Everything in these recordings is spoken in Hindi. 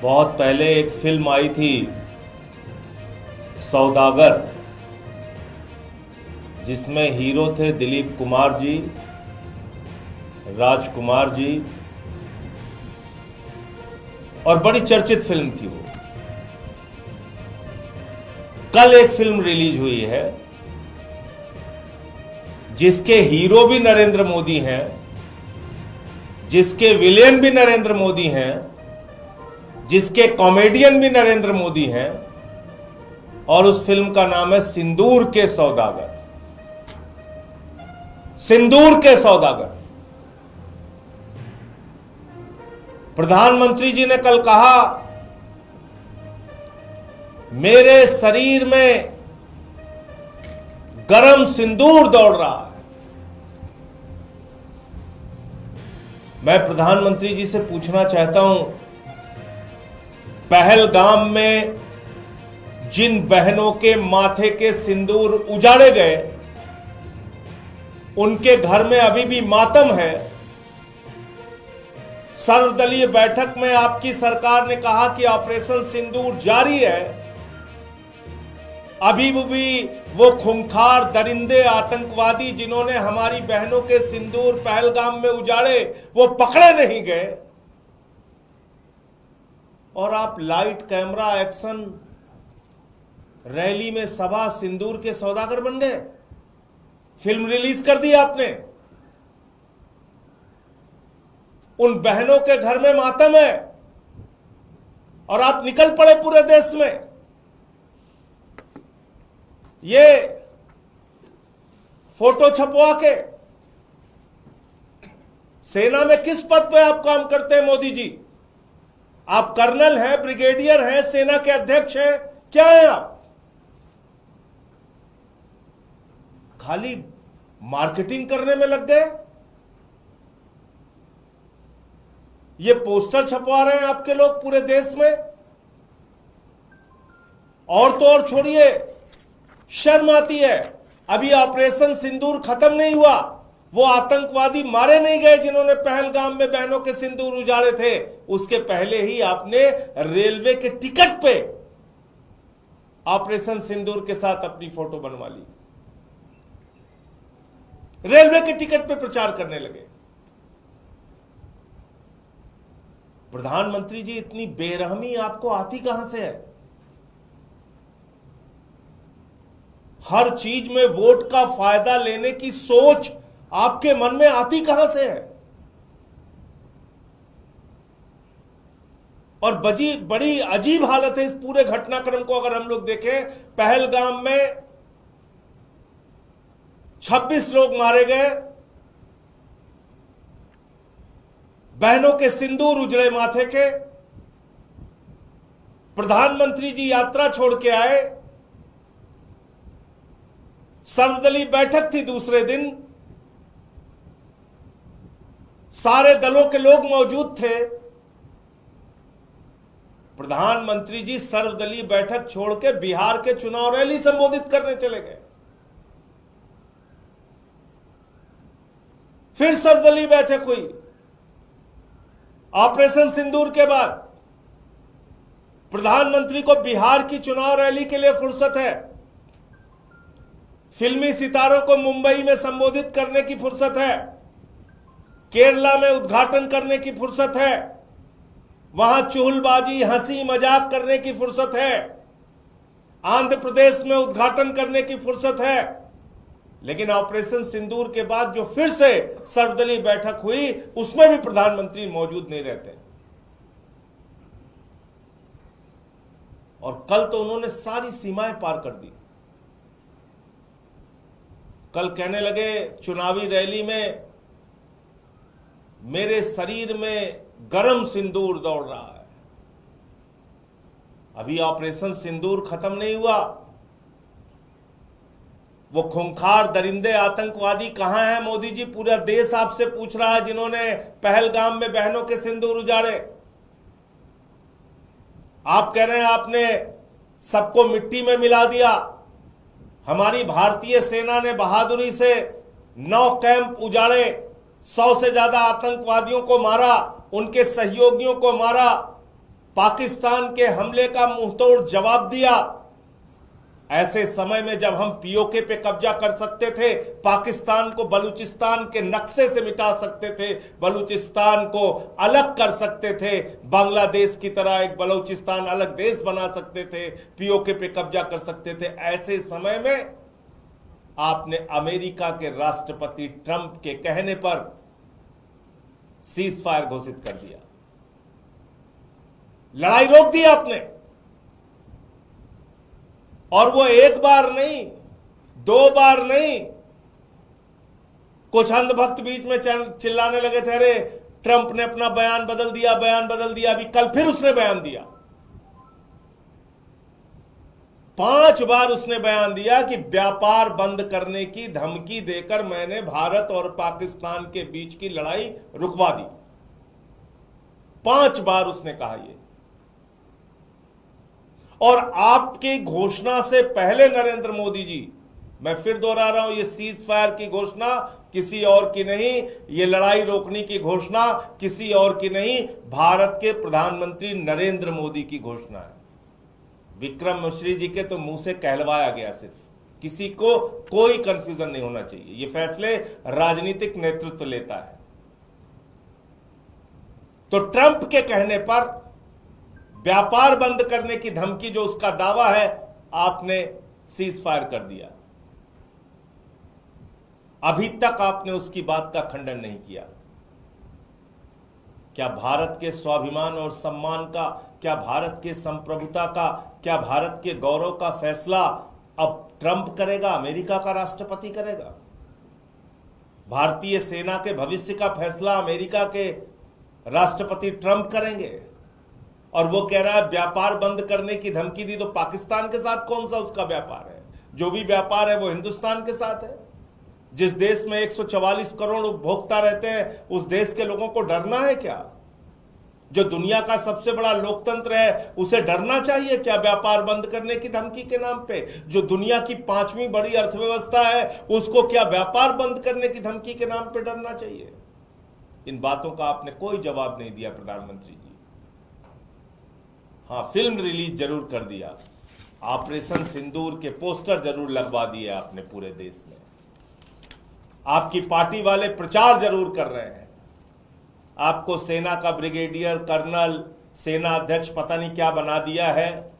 बहुत पहले एक फिल्म आई थी सौदागर, जिसमें हीरो थे दिलीप कुमार जी, राजकुमार जी, और बड़ी चर्चित फिल्म थी वो। कल एक फिल्म रिलीज हुई है जिसके हीरो भी नरेंद्र मोदी हैं, जिसके विलेन भी नरेंद्र मोदी हैं, जिसके कॉमेडियन भी नरेंद्र मोदी हैं, और उस फिल्म का नाम है सिंदूर के सौदागर। सिंदूर के सौदागर। प्रधानमंत्री जी ने कल कहा, मेरे शरीर में गरम सिंदूर दौड़ रहा है। मैं प्रधानमंत्री जी से पूछना चाहता हूं, पहलगाम में जिन बहनों के माथे के सिंदूर उजाड़े गए, उनके घर में अभी भी मातम है। सर्वदलीय बैठक में आपकी सरकार ने कहा कि ऑपरेशन सिंदूर जारी है। अभी भी वो खूंखार दरिंदे आतंकवादी जिन्होंने हमारी बहनों के सिंदूर पहलगाम में उजाड़े, वो पकड़े नहीं गए। और आप लाइट कैमरा एक्शन रैली में सभा सिंदूर के सौदागर बन गए। फिल्म रिलीज कर दी आपने। उन बहनों के घर में मातम है और आप निकल पड़े पूरे देश में। ये फोटो छपवा के सेना में किस पद पे आप काम करते हैं मोदी जी? आप कर्नल हैं, ब्रिगेडियर हैं, सेना के अध्यक्ष हैं, क्या हैं आप? खाली मार्केटिंग करने में लग गए। ये पोस्टर छपवा रहे हैं आपके लोग पूरे देश में। और तो और छोड़िए, शर्म आती है। अभी ऑपरेशन सिंदूर खत्म नहीं हुआ, वो आतंकवादी मारे नहीं गए जिन्होंने पहलगाम में बहनों के सिंदूर उजाड़े थे। उसके पहले ही आपने रेलवे के टिकट पे ऑपरेशन सिंदूर के साथ अपनी फोटो बनवा ली। रेलवे के टिकट पे प्रचार करने लगे। प्रधानमंत्री जी, इतनी बेरहमी आपको आती कहां से है? हर चीज में वोट का फायदा लेने की सोच आपके मन में आती कहां से है? और बड़ी अजीब हालत है इस पूरे घटनाक्रम को अगर हम लोग देखें। पहलगाम में 26 लोग मारे गए, बहनों के सिंदूर उजड़े माथे के। प्रधानमंत्री जी यात्रा छोड़ के आए, सर्वदलीय बैठक थी दूसरे दिन, सारे दलों के लोग मौजूद थे। प्रधानमंत्री जी सर्वदलीय बैठक छोड़ के बिहार के चुनाव रैली संबोधित करने चले गए। फिर सर्वदलीय बैठक हुई ऑपरेशन सिंदूर के बाद। प्रधानमंत्री को बिहार की चुनाव रैली के लिए फुर्सत है, फिल्मी सितारों को मुंबई में संबोधित करने की फुर्सत है, केरला में उद्घाटन करने की फुर्सत है, वहां चुहलबाजी हंसी मजाक करने की फुर्सत है, आंध्र प्रदेश में उद्घाटन करने की फुर्सत है। लेकिन ऑपरेशन सिंदूर के बाद जो फिर से सर्वदलीय बैठक हुई, उसमें भी प्रधानमंत्री मौजूद नहीं रहते। और कल तो उन्होंने सारी सीमाएं पार कर दी। कल कहने लगे चुनावी रैली में, मेरे शरीर में गरम सिंदूर दौड़ रहा है। अभी ऑपरेशन सिंदूर खत्म नहीं हुआ। वो खूंखार दरिंदे आतंकवादी कहां हैं मोदी जी? पूरा देश आपसे पूछ रहा है, जिन्होंने पहलगाम में बहनों के सिंदूर उजाड़े। आप कह रहे हैं आपने सबको मिट्टी में मिला दिया। हमारी भारतीय सेना ने बहादुरी से 9 कैंप उजाड़े, 100 से ज्यादा आतंकवादियों को मारा, उनके सहयोगियों को मारा, पाकिस्तान के हमले का मुंहतोड़ जवाब दिया। ऐसे समय में जब हम पीओके पे कब्जा कर सकते थे, पाकिस्तान को बलूचिस्तान के नक्शे से मिटा सकते थे, बलूचिस्तान को अलग कर सकते थे, बांग्लादेश की तरह एक बलूचिस्तान अलग देश बना सकते थे, पीओके पे कब्जा कर सकते थे, ऐसे समय में आपने अमेरिका के राष्ट्रपति ट्रंप के कहने पर सीज फायर घोषित कर दिया, लड़ाई रोक दी आपने। और वो एक बार नहीं, दो बार नहीं, कुछ अंधभक्त बीच में चिल्लाने लगे थे, अरे ट्रंप ने अपना बयान बदल दिया, बयान बदल दिया। अभी कल फिर उसने बयान दिया, 5 बार उसने बयान दिया कि व्यापार बंद करने की धमकी देकर मैंने भारत और पाकिस्तान के बीच की लड़ाई रुकवा दी। 5 बार उसने कहा ये। और आपकी घोषणा से पहले नरेंद्र मोदी जी, मैं फिर दोहरा रहा हूं, ये सीज फायर की घोषणा किसी और की नहीं, ये लड़ाई रोकने की घोषणा किसी और की नहीं, भारत के प्रधानमंत्री नरेंद्र मोदी की घोषणा है। विक्रम मिश्री जी के तो मुंह से कहलवाया गया, सिर्फ किसी को कोई कंफ्यूजन नहीं होना चाहिए, ये फैसले राजनीतिक नेतृत्व लेता है। तो ट्रंप के कहने पर व्यापार बंद करने की धमकी, जो उसका दावा है, आपने सीज फायर कर दिया। अभी तक आपने उसकी बात का खंडन नहीं किया। क्या भारत के स्वाभिमान और सम्मान का, क्या भारत के संप्रभुता का, क्या भारत के गौरव का फैसला अब ट्रंप करेगा, अमेरिका का राष्ट्रपति करेगा? भारतीय सेना के भविष्य का फैसला अमेरिका के राष्ट्रपति ट्रंप करेंगे। और वो कह रहा है व्यापार बंद करने की धमकी दी, तो पाकिस्तान के साथ कौन सा उसका व्यापार है? जो भी व्यापार है वो हिंदुस्तान के साथ है। जिस देश में 144 करोड़ उपभोक्ता रहते हैं, उस देश के लोगों को डरना है क्या? जो दुनिया का सबसे बड़ा लोकतंत्र है, उसे डरना चाहिए क्या व्यापार बंद करने की धमकी के नाम पे? जो दुनिया की 5वीं बड़ी अर्थव्यवस्था है, उसको क्या व्यापार बंद करने की धमकी के नाम पे डरना चाहिए? इन बातों का आपने कोई जवाब नहीं दिया प्रधानमंत्री जी। हाँ, फिल्म रिलीज जरूर कर दिया, ऑपरेशन सिंदूर के पोस्टर जरूर लगवा दिए आपने पूरे देश में, आपकी पार्टी वाले प्रचार जरूर कर रहे हैं, आपको सेना का ब्रिगेडियर कर्नल, सेना अध्यक्ष पता नहीं क्या बना दिया है,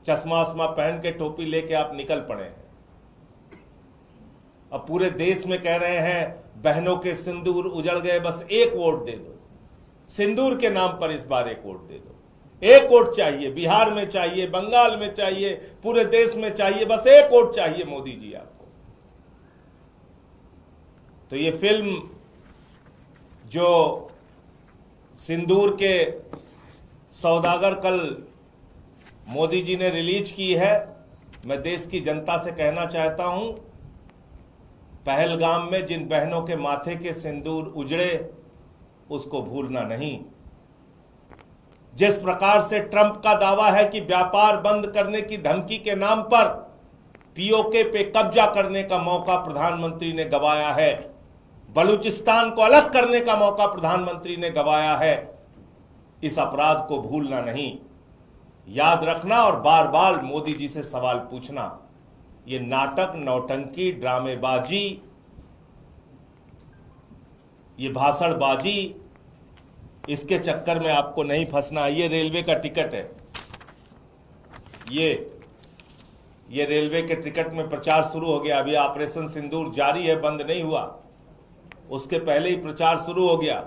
चश्मा उस्मा पहन के टोपी लेके आप निकल पड़े हैं। अब पूरे देश में कह रहे हैं बहनों के सिंदूर उजड़ गए, बस एक वोट दे दो, सिंदूर के नाम पर इस बार एक वोट दे दो। एक वोट चाहिए, बिहार में चाहिए, बंगाल में चाहिए, पूरे देश में चाहिए, बस एक वोट चाहिए मोदी जी आपको। तो ये फिल्म जो सिंदूर के सौदागर कल मोदी जी ने रिलीज की है, मैं देश की जनता से कहना चाहता हूं, पहलगाम में जिन बहनों के माथे के सिंदूर उजड़े, उसको भूलना नहीं। जिस प्रकार से ट्रंप का दावा है कि व्यापार बंद करने की धमकी के नाम पर पीओके पे कब्जा करने का मौका प्रधानमंत्री ने गंवाया है, बलूचिस्तान को अलग करने का मौका प्रधानमंत्री ने गंवाया है, इस अपराध को भूलना नहीं, याद रखना और बार बार मोदी जी से सवाल पूछना। ये नाटक, नौटंकी, ड्रामेबाजी, ये भाषणबाजी, इसके चक्कर में आपको नहीं फंसना। ये रेलवे का टिकट है, ये रेलवे के टिकट में प्रचार शुरू हो गया। अभी ऑपरेशन सिंदूर जारी है, बंद नहीं हुआ, उसके पहले ही प्रचार शुरू हो गया।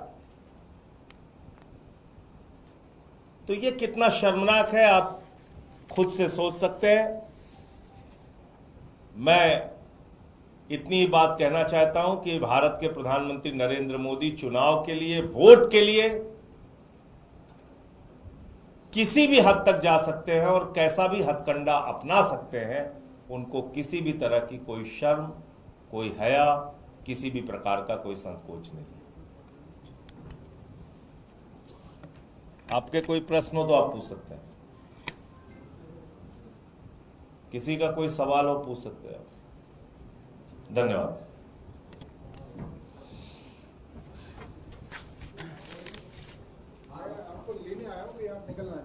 तो ये कितना शर्मनाक है, आप खुद से सोच सकते हैं। मैं इतनी ही बात कहना चाहता हूं कि भारत के प्रधानमंत्री नरेंद्र मोदी चुनाव के लिए, वोट के लिए किसी भी हद तक जा सकते हैं और कैसा भी हथकंडा अपना सकते हैं। उनको किसी भी तरह की कोई शर्म, कोई हया, किसी भी प्रकार का कोई संकोच नहीं है। आपके कोई प्रश्न हो तो आप पूछ सकते हैं, किसी का कोई सवाल हो पूछ सकते हैं आप। धन्यवाद। आपको लेने आया हूँ कि आप निकलना है?